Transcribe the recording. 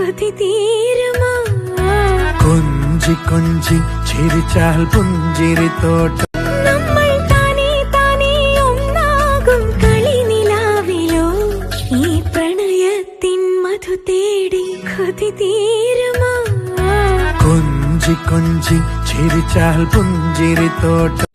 കൊതി തീരുമോ? കൊഞ്ചി കൊഞ്ചി ചിരിച്ചാൽ പുഞ്ചിരിത്തോട്ടം നമ്മൾ താനേ താനേ ഒന്നാകും കളിനിലാവിലോ ഈ പ്രണയത്തിൻ മധു തേടി കൊതി തീരുമോ? കൊഞ്ചി കൊഞ്ചി ചിരിച്ചാൽ പുഞ്ചിരിത്തോട്ടം